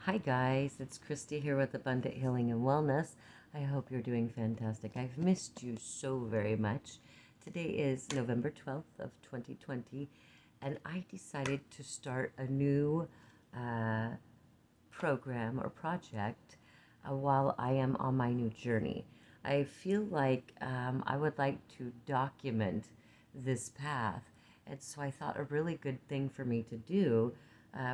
Hi guys, it's Christy here with Abundant Healing and Wellness. I hope you're doing fantastic. I've missed you so very much. Today is November 12th of 2020 and I decided to start a new uh, program or project while I am on my new journey. I feel like I would like to document this path, and so I thought a really good thing for me to do,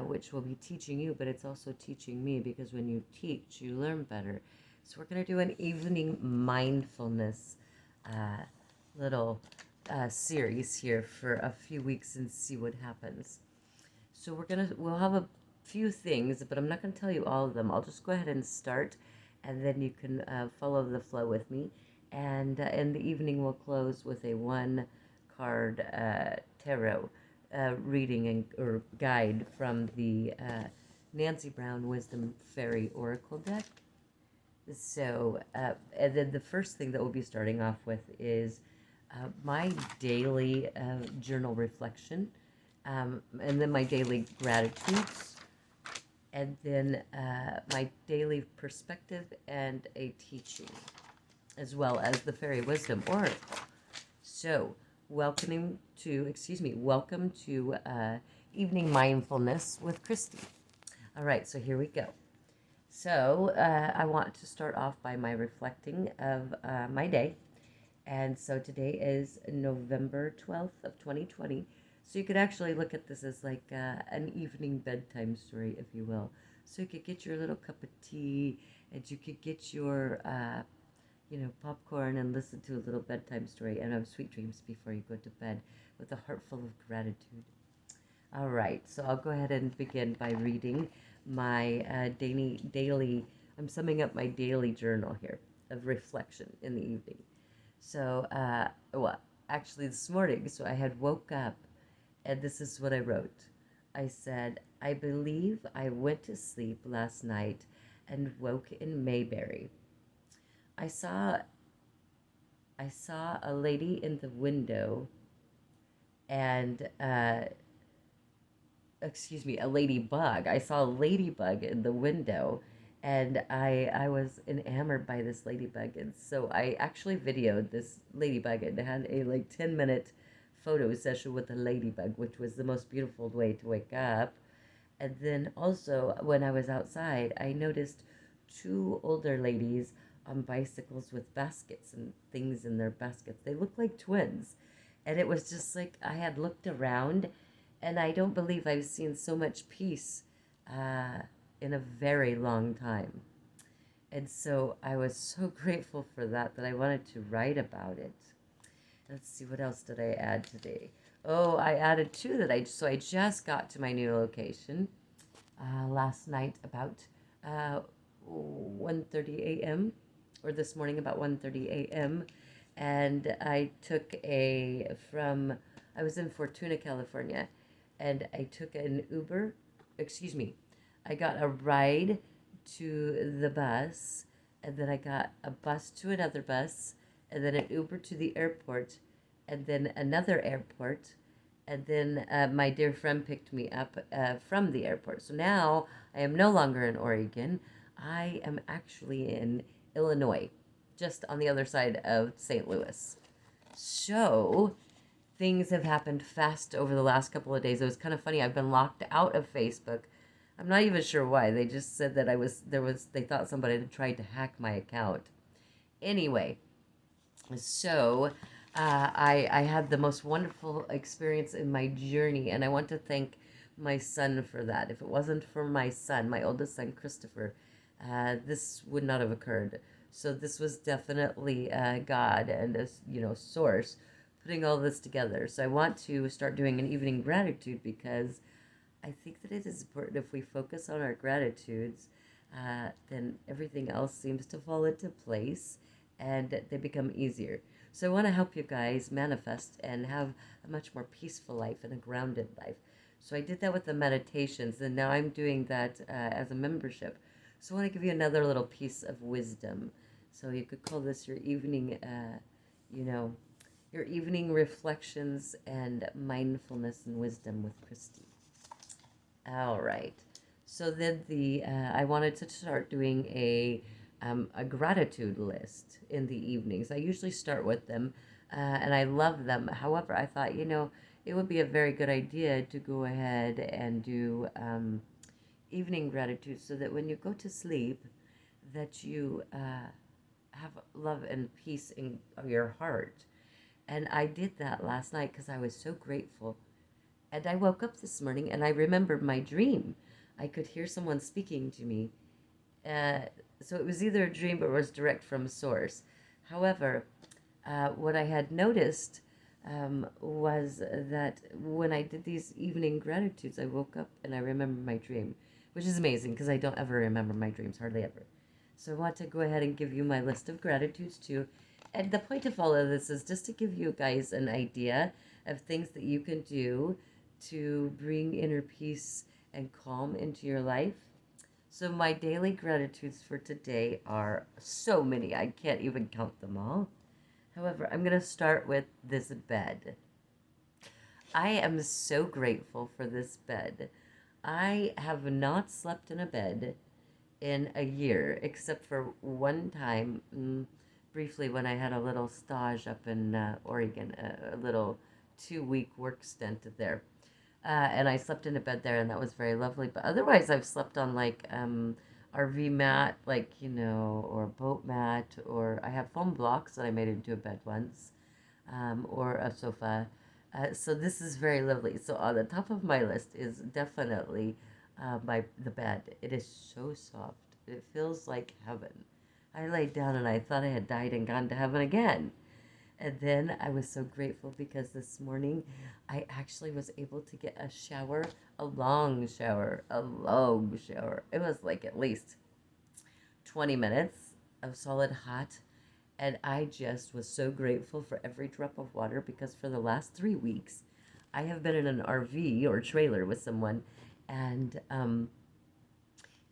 which will be teaching you, but it's also teaching me because when you teach, you learn better. So we're going to do an evening mindfulness uh, little series here for a few weeks and see what happens. So we'll have a few things, but I'm not gonna tell you all of them. I'll just go ahead and start, and then you can follow the flow with me. And in the evening, we'll close with a one card tarot reading or guide from the Nancy Brown Wisdom Fairy Oracle deck. So, and then the first thing that we'll be starting off with is my daily journal reflection, and then my daily gratitudes, and then my daily perspective and a teaching, as well as the Fairy Wisdom Oracle. So, welcome to Evening Mindfulness with Christy. All right, so here we go. So, I want to start off by my reflecting of my day. And so today is November 12th of 2020. So you could actually look at this as like an evening bedtime story, if you will. So you could get your little cup of tea and you could get your, popcorn and listen to a little bedtime story and have sweet dreams before you go to bed with a heart full of gratitude. All right, so I'll go ahead and begin by reading my I'm summing up my daily journal here of reflection in the evening. So, well, actually this morning, so I had woke up and this is what I wrote. I said, I believe I went to sleep last night and woke in Mayberry. I saw I saw a lady in the window and a ladybug. I saw a ladybug in the window and I was enamored by this ladybug. And so I actually videoed this ladybug and had a like 10-minute photo session with the ladybug, which was the most beautiful way to wake up. And then also when I was outside, I noticed two older ladies on bicycles with baskets and things in their baskets. They looked like twins. And it was just like I had looked around and I don't believe I've seen so much peace uh, in a very long time. And so I was so grateful for that that I wanted to write about it. Let's see, what else did I add today? Oh, I added two so I just got to my new location last night about 1:30 a.m. or this morning about 1:30 a.m. And I was in Fortuna, California, and I took an Uber, excuse me, I got a ride to the bus, and then I got a bus to another bus, and then an Uber to the airport, and then another airport, and then my dear friend picked me up from the airport. So now I am no longer in Oregon. I am actually in Illinois, just on the other side of St. Louis. So things have happened fast over the last couple of days. It was kind of funny. I've been locked out of Facebook. I'm not even sure why. They just said that they thought somebody had tried to hack my account. Anyway, so I had the most wonderful experience in my journey, and I want to thank my son for that. If it wasn't for my son, my oldest son, Christopher, this would not have occurred. So this was definitely God and a source putting all this together. So I want to start doing an evening gratitude because I think that it is important if we focus on our gratitudes, then everything else seems to fall into place and they become easier. So I want to help you guys manifest and have a much more peaceful life and a grounded life. So I did that with the meditations, and now I'm doing that as a membership. So I want to give you another little piece of wisdom. So you could call this your evening, you know, your evening reflections and mindfulness and wisdom with Christy. All right. So then I wanted to start doing a gratitude list in the evenings. I usually start with them, and I love them. However, I thought, it would be a very good idea to go ahead and do evening gratitude so that when you go to sleep, that you have love and peace in your heart. And I did that last night because I was so grateful. And I woke up this morning and I remembered my dream. I could hear someone speaking to me. Uh, so it was either a dream or it was direct from source. However, what I had noticed was that when I did these evening gratitudes, I woke up and I remembered my dream, which is amazing because I don't ever remember my dreams, hardly ever. So I want to go ahead and give you my list of gratitudes too. And the point of all of this is just to give you guys an idea of things that you can do to bring inner peace and calm into your life. So my daily gratitudes for today are so many, I can't even count them all. However, I'm going to start with this bed. I am so grateful for this bed. I have not slept in a bed in a year, except for one time, briefly, when I had a little stage up in Oregon, a little 2 week work stint there. And I slept in a bed there, and that was very lovely. But otherwise, I've slept on like RV mat, like, or boat mat, or I have foam blocks that I made into a bed once, or a sofa. So this is very lovely. So on the top of my list is definitely the bed. It is so soft. It feels like heaven. I laid down and I thought I had died and gone to heaven again. And then I was so grateful because this morning I actually was able to get a shower, a long shower, a long shower. It was like at least 20 minutes of solid hot. And I just was so grateful for every drop of water because for the last 3 weeks, I have been in an RV or trailer with someone. And,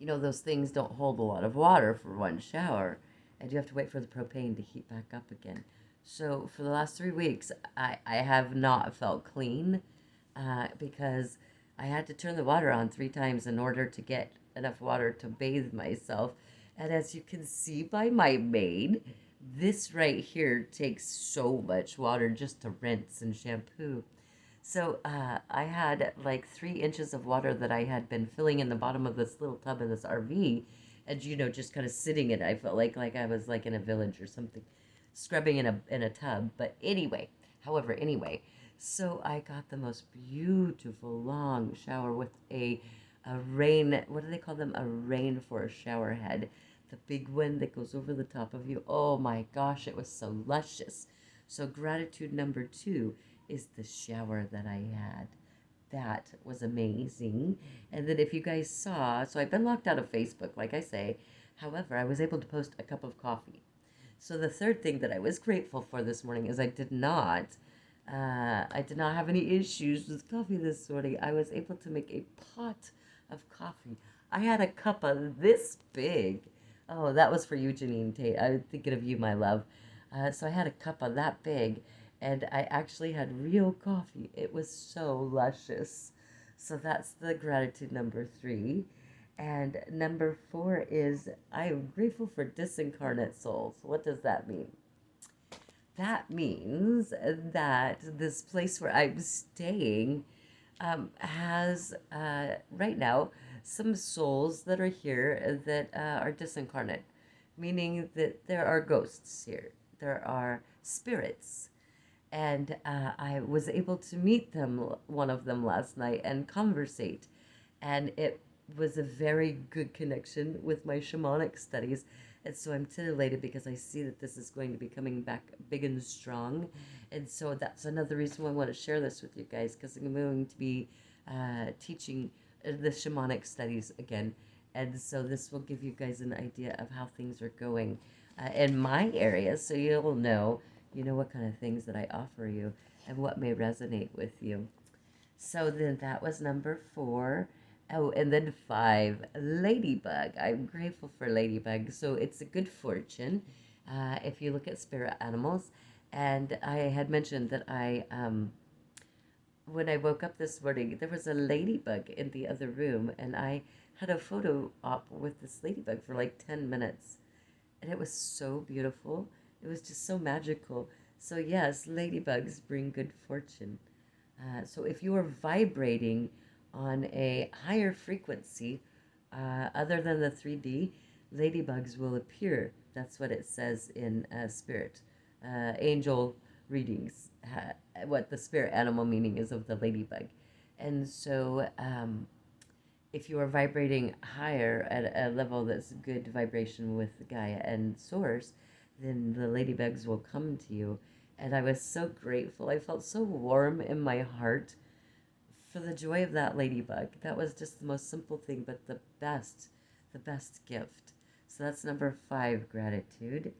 those things don't hold a lot of water for one shower. And you have to wait for the propane to heat back up again. So for the last 3 weeks, I have not felt clean because I had to turn the water on 3 times in order to get enough water to bathe myself. And as you can see by my maid, this right here takes so much water just to rinse and shampoo. So I had like 3 inches of water that I had been filling in the bottom of this little tub in this RV, and just kind of sitting in it. I felt like I was like in a village or something, scrubbing in a tub. But anyway, so I got the most beautiful long shower with a rain. What do they call them? A rainforest shower head, the big one that goes over the top of you. Oh my gosh, it was so luscious. So gratitude number 2 is the shower that I had. That was amazing. And then if you guys saw, so I've been locked out of Facebook, like I say. However, I was able to post a cup of coffee. So the third thing that I was grateful for this morning is I did not have any issues with coffee this morning. I was able to make a pot of coffee. I had a cup of this big. Oh, that was for you, Janine Tate. I was thinking of you, my love. So I had a cup of that big, and I actually had real coffee. It was so luscious. So that's the gratitude number 3. And number 4 is I am grateful for disincarnate souls. What does that mean? That means that this place where I'm staying has right now some souls that are here that are disincarnate, meaning that there are ghosts here, there are spirits. And I was able to meet one of them last night, and conversate. And it was a very good connection with my shamanic studies. And so I'm titillated because I see that this is going to be coming back big and strong. And so that's another reason why I want to share this with you guys, because I'm going to be teaching the shamanic studies again. And so this will give you guys an idea of how things are going in my area, so you'll know, what kind of things that I offer you and what may resonate with you. So then that was number 4. Oh, and then 5, ladybug. I'm grateful for ladybug. So it's a good fortune if you look at spirit animals. And I had mentioned that when I woke up this morning, there was a ladybug in the other room, and I had a photo op with this ladybug for like 10 minutes. And it was so beautiful. It was just so magical. So, yes, ladybugs bring good fortune. So, if you are vibrating on a higher frequency, other than the 3D, ladybugs will appear. That's what it says in spirit. Angel readings, what the spirit animal meaning is of the ladybug. And so, if you are vibrating higher at a level that's good vibration with Gaia and Source, then the ladybugs will come to you. And I was so grateful. I felt so warm in my heart for the joy of that ladybug. That was just the most simple thing, but the best gift. So that's number 5, gratitude.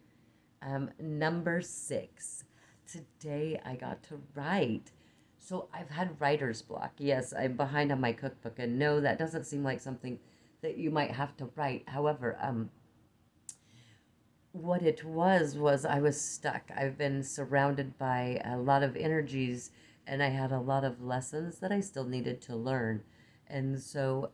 Number 6, today I got to write. So I've had writer's block. Yes, I'm behind on my cookbook, and no, that doesn't seem like something that you might have to write. However, what it was I was stuck. I've been surrounded by a lot of energies, and I had a lot of lessons that I still needed to learn. And so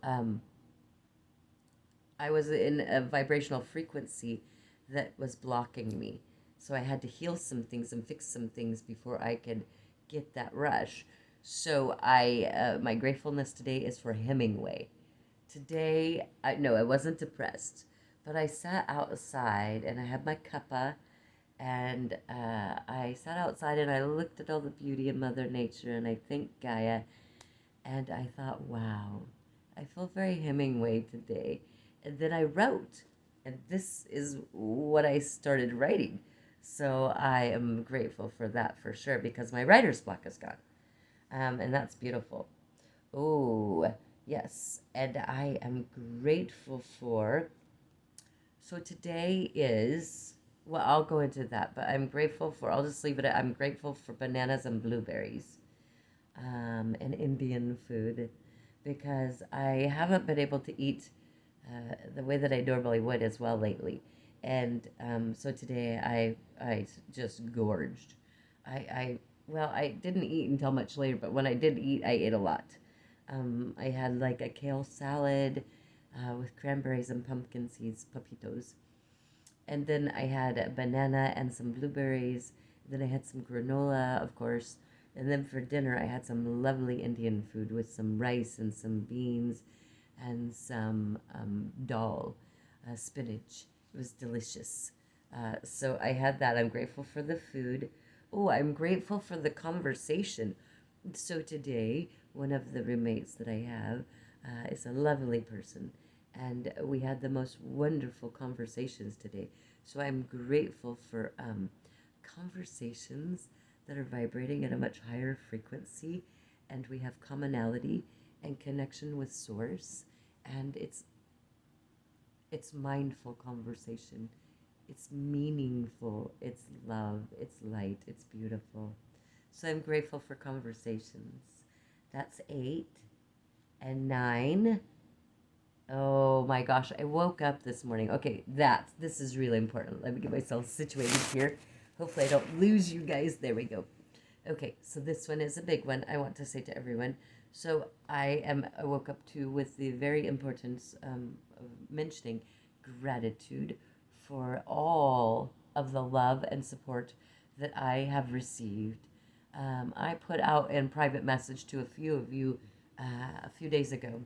I was in a vibrational frequency that was blocking me. So I had to heal some things and fix some things before I could get that rush. So my gratefulness today is for Hemingway. Today, no, I wasn't depressed, but I sat outside and I had my cuppa, and I sat outside and I looked at all the beauty of Mother Nature, and I thanked Gaia, and I thought, wow, I feel very Hemingway today. And then I wrote, and this is what I started writing. So I am grateful for that for sure, because my writer's block is gone. And that's beautiful. Oh, yes. And I am grateful for. So today is, well, I'll go into that, but I'm grateful for, I'll just leave it at, I'm grateful for bananas and blueberries, and Indian food, because I haven't been able to eat the way that I normally would as well lately. And so today I just gorged. Well, I didn't eat until much later, but when I did eat, I ate a lot. I had like a kale salad with cranberries and pumpkin seeds, papitos. And then I had a banana and some blueberries. Then I had some granola, of course. And then for dinner, I had some lovely Indian food with some rice and some beans and some dal, spinach. It was delicious. So I had that. I'm grateful for the food. Oh, I'm grateful for the conversation. So today, one of the roommates that I have is a lovely person, and we had the most wonderful conversations today. So I'm grateful for conversations that are vibrating at a much higher frequency, and we have commonality and connection with Source, and it's mindful conversation. It's meaningful. It's love. It's light. It's beautiful. So I'm grateful for conversations. That's 8. And 9. Oh my gosh, I woke up this morning. Okay, this is really important. Let me get myself situated here. Hopefully I don't lose you guys. There we go. Okay, so this one is a big one. I want to say to everyone. So I woke up with the very importance of mentioning gratitude for all of the love and support that I have received. I put out in private message to a few of you a few days ago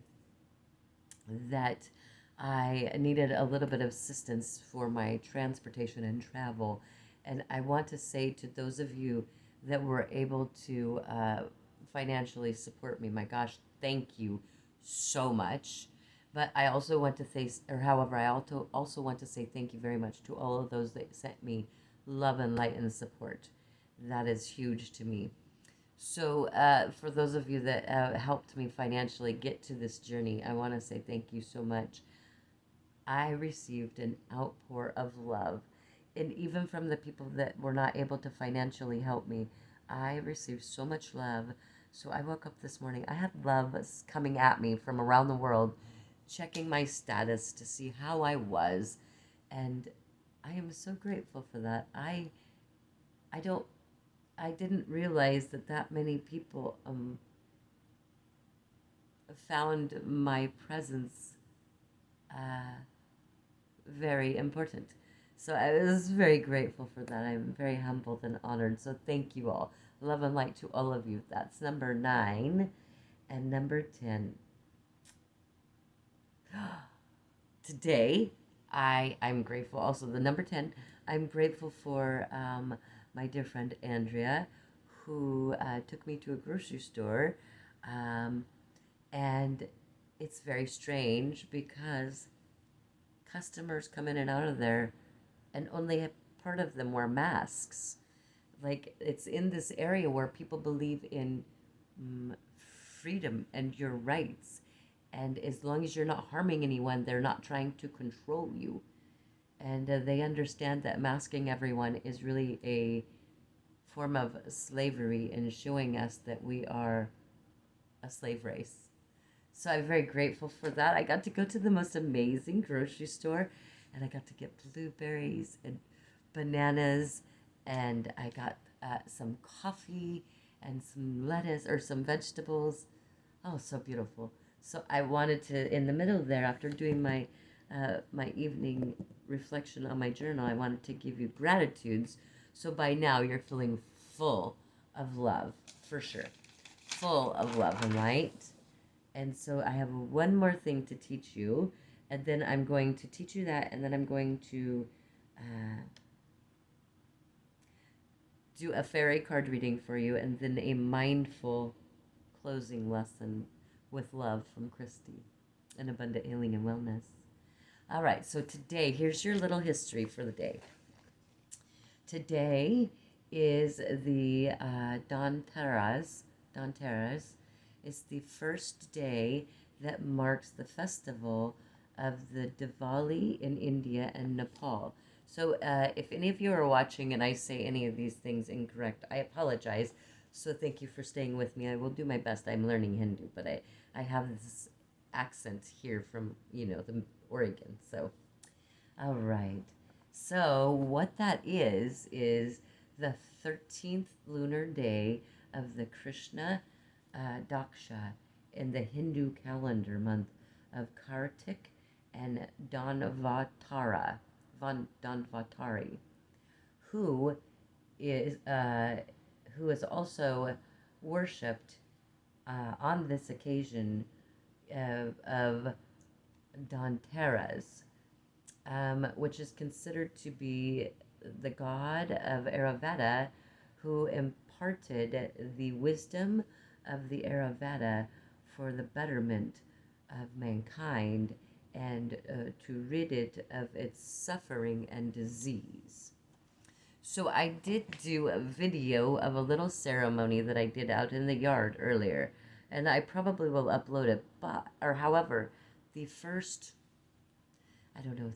that I needed a little bit of assistance for my transportation and travel. And I want to say to those of you that were able to financially support me, my gosh, thank you so much. But I also want to say, or however, I also want to say thank you very much to all of those that sent me love and light and support. That is huge to me. So, for those of you that helped me financially get to this journey, I want to say thank you so much. I received an outpour of love. And even from the people that were not able to financially help me, I received so much love. So I woke up this morning, I had love coming at me from around the world, checking my status to see how I was. And I am so grateful for that. I don't I didn't realize that many people found my presence very important. So I was very grateful for that. I'm very humbled and honored. So thank you all. Love and light to all of you. That's number 9. And number 10. Today, I'm grateful. Also, the number 10, I'm grateful for my dear friend Andrea, who took me to a grocery store. Um, and it's very strange because customers come in and out of there, and only a part of them wear masks. Like, it's in this area where people believe in mm, freedom and your rights. And as long as you're not harming anyone, they're not trying to control you. And they understand that masking everyone is really a form of slavery and showing us that we are a slave race. So I'm very grateful for that. I got to go to the most amazing grocery store, and I got to get blueberries and bananas, and I got some coffee and some lettuce or some vegetables. Oh, so beautiful. So I wanted to, in the middle there, after doing my evening reflection on my journal, I wanted to give you gratitudes. So by now you're feeling full of love, for sure. Full of love and light. And so I have one more thing to teach you, and then I'm going to teach you that, and then I'm going to uh, do a fairy card reading for you, and then a mindful closing lesson with love from Christy and Abundant Healing and Wellness. All right, so today, here's your little history for the day. Today is the Danteras. Danteras is the first day that marks the festival of the Diwali in India and Nepal. So if any of you are watching and I say any of these things incorrect, I apologize. So thank you for staying with me. I will do my best. I'm learning Hindu, but I have this accent here from, the Oregon. So, all right. So what that is the 13th lunar day of the Krishna Daksha in the Hindu calendar month of Kartik and Danvatari, who is also worshipped on this occasion of Danteras, which is considered to be the god of Ayurveda, who imparted the wisdom of the Ayurveda for the betterment of mankind and to rid it of its suffering and disease. So I did do a video of a little ceremony that I did out in the yard earlier, and I probably will upload it, however, the first,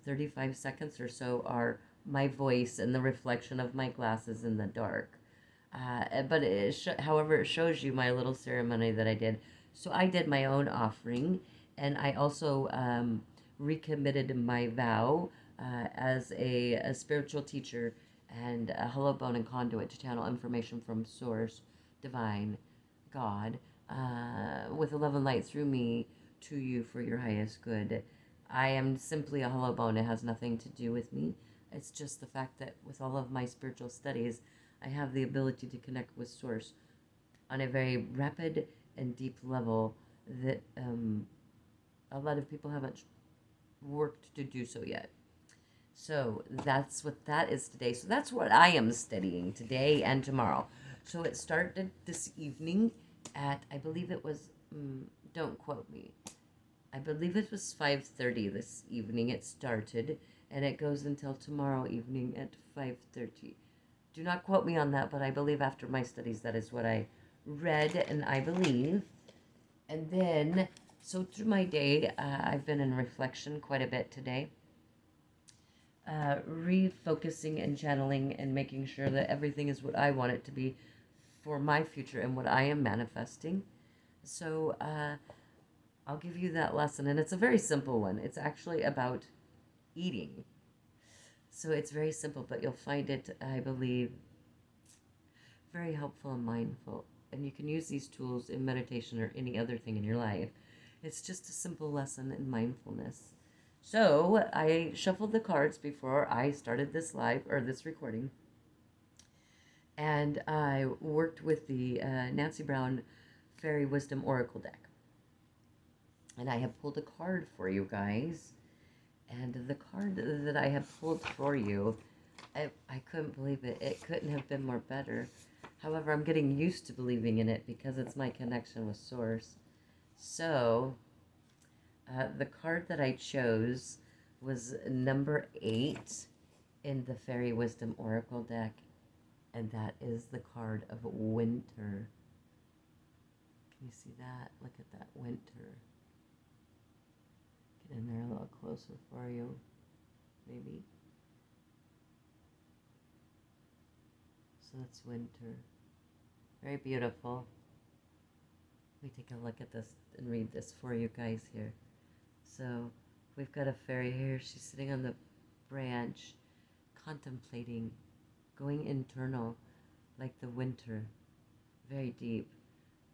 35 seconds or so are my voice and the reflection of my glasses in the dark. But however, it shows you my little ceremony that I did. So I did my own offering, and I also recommitted my vow as a spiritual teacher and a hello bone and conduit to channel information from Source, Divine, God, with love and light through me to you for your highest good. I am simply a hello bone. It has nothing to do with me. It's just the fact that with all of my spiritual studies, I have the ability to connect with Source on a very rapid and deep level that a lot of people haven't worked to do so yet. So that's what that is today. So that's what I am studying today and tomorrow. So it started this evening at, I believe it was, don't quote me, I believe it was 5:30 this evening it started, and it goes until tomorrow evening at 5:30. Do not quote me on that, but I believe after my studies that is what I read and I believe. And then, so through my day, I've been in reflection quite a bit today. Refocusing and channeling and making sure that everything is what I want it to be for my future and what I am manifesting. So I'll give you that lesson, and it's a very simple one. It's actually about eating. So it's very simple, but you'll find it, I believe, very helpful and mindful. And you can use these tools in meditation or any other thing in your life. It's just a simple lesson in mindfulness. So I shuffled the cards before I started this live or this recording, and I worked with the Nancy Brown Fairy Wisdom Oracle deck. And I have pulled a card for you guys. And the card that I have pulled for you, I couldn't believe it. It couldn't have been more better. However, I'm getting used to believing in it because it's my connection with Source. So, the card that I chose was number 8 in the Fairy Wisdom Oracle deck, and that is the card of Winter. Can you see that? Look at that, Winter. Get in there a little closer for you, maybe. So that's Winter. Very beautiful. Let me take a look at this and read this for you guys here. So we've got a fairy here. She's sitting on the branch, contemplating, going internal, like the winter, very deep.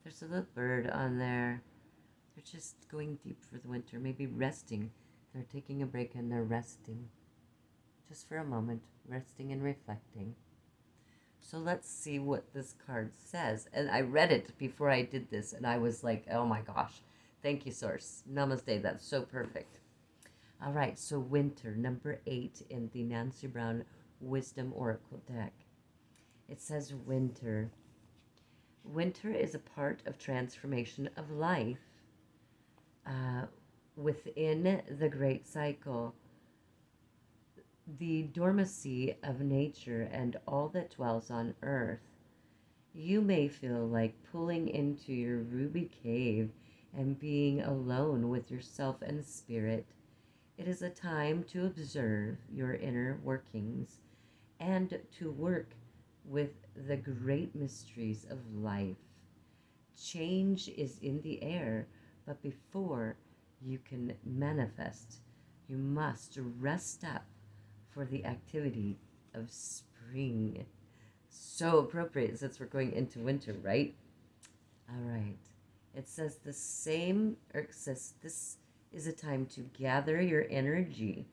There's a little bird on there. They're just going deep for the winter, maybe resting. They're taking a break and they're resting. Just for a moment, resting and reflecting. So let's see what this card says. And I read it before I did this, and I was like, oh my gosh. Thank you, Source. Namaste. That's so perfect. All right, so Winter, number 8 in the Nancy Brown Wisdom Oracle deck. It says Winter. Winter is a part of transformation of life within the great cycle. The dormancy of nature and all that dwells on earth. You may feel like pulling into your ruby cave and being alone with yourself and spirit. It is a time to observe your inner workings and to work with the great mysteries of life. Change is in the air, but before you can manifest, you must rest up for the activity of spring. So appropriate since we're going into winter, right? All right. It says the same, or it says this is a time to gather your energy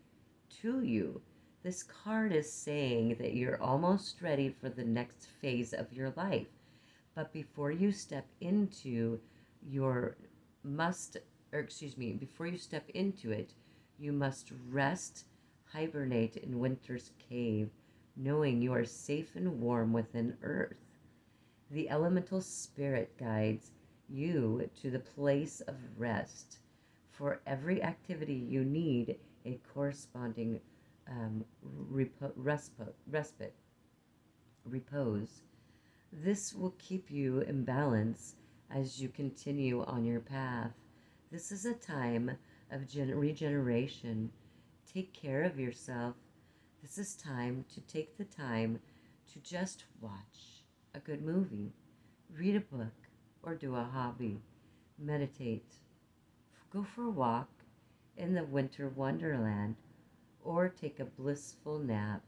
to you. This card is saying that you're almost ready for the next phase of your life. But before you step into your before you step into it, you must rest, hibernate in winter's cave, knowing you are safe and warm within earth. The elemental spirit guides you to the place of rest. For every activity, you need a corresponding respite, repose. This will keep you in balance as you continue on your path. This is a time of regeneration. Take care of yourself. This is time to take the time to just watch a good movie, read a book, or do a hobby. Meditate. Go for a walk in the winter wonderland, or take a blissful nap.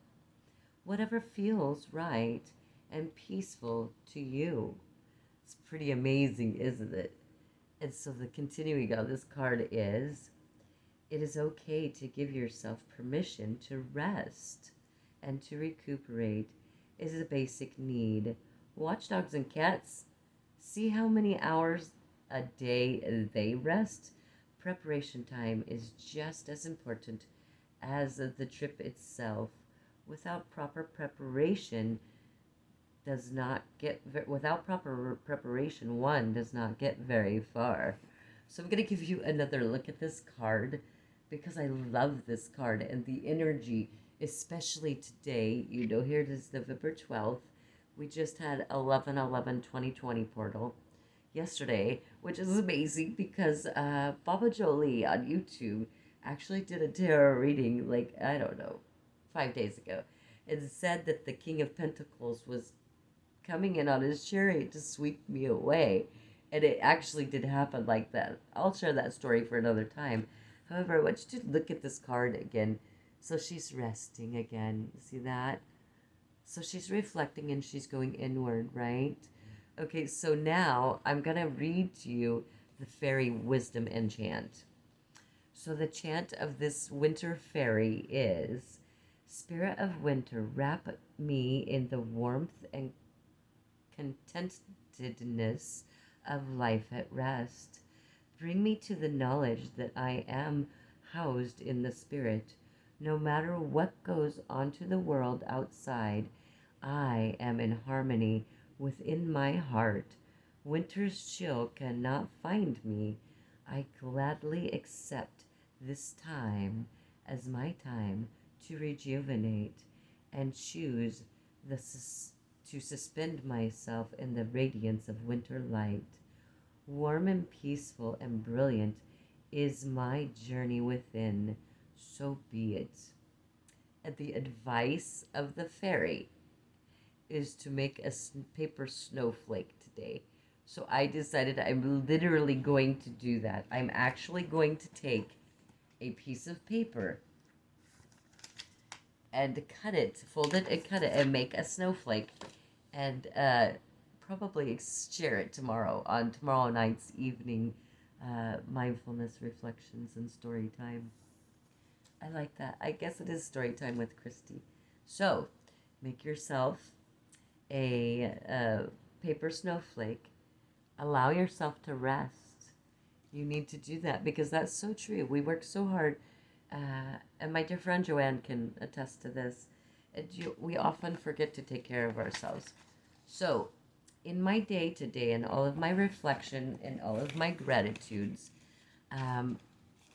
Whatever feels right and peaceful to you. It's pretty amazing, isn't it? And so the continuing of this card is, it is okay to give yourself permission to rest and to recuperate. It is a basic need. Watch dogs and cats. See how many hours a day they rest. Preparation time is just as important as the trip itself. Without proper preparation, without proper preparation, one does not get very far. So I'm going to give you another look at this card because I love this card and the energy, especially today. You know, here it is November 12th. We just had 11/11/2020 portal yesterday, which is amazing because Baba Jolie on YouTube actually did a tarot reading, like, I don't know, 5 days ago, and said that the King of Pentacles was coming in on his chariot to sweep me away. And it actually did happen like that. I'll share that story for another time. However, I want you to look at this card again. So she's resting again. See that? So she's reflecting and she's going inward, right? Okay, so now I'm going to read to you the Fairy Wisdom Enchant. So the chant of this winter fairy is, Spirit of winter, wrap me in the warmth and contentedness of life at rest. Bring me to the knowledge that I am housed in the Spirit. No matter what goes on to the world outside, I am in harmony within my heart. Winter's chill cannot find me. I gladly accept this time as my time to rejuvenate and choose the to suspend myself in the radiance of winter light. Warm and peaceful and brilliant is my journey within, so be it. And the advice of the fairy is to make a paper snowflake today. So I decided I'm literally going to do that. I'm actually going to take a piece of paper and cut it, fold it and cut it, and make a snowflake. And probably share it tomorrow on tomorrow night's evening mindfulness reflections and story time. I like that. I guess it is story time with Christy. So make yourself a paper snowflake. Allow yourself to rest. You need to do that because that's so true. We work so hard, and my dear friend Joanne can attest to this. We often forget to take care of ourselves. So, in my day to day and all of my reflection and all of my gratitudes, I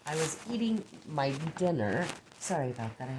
was eating my dinner. Sorry about that. I had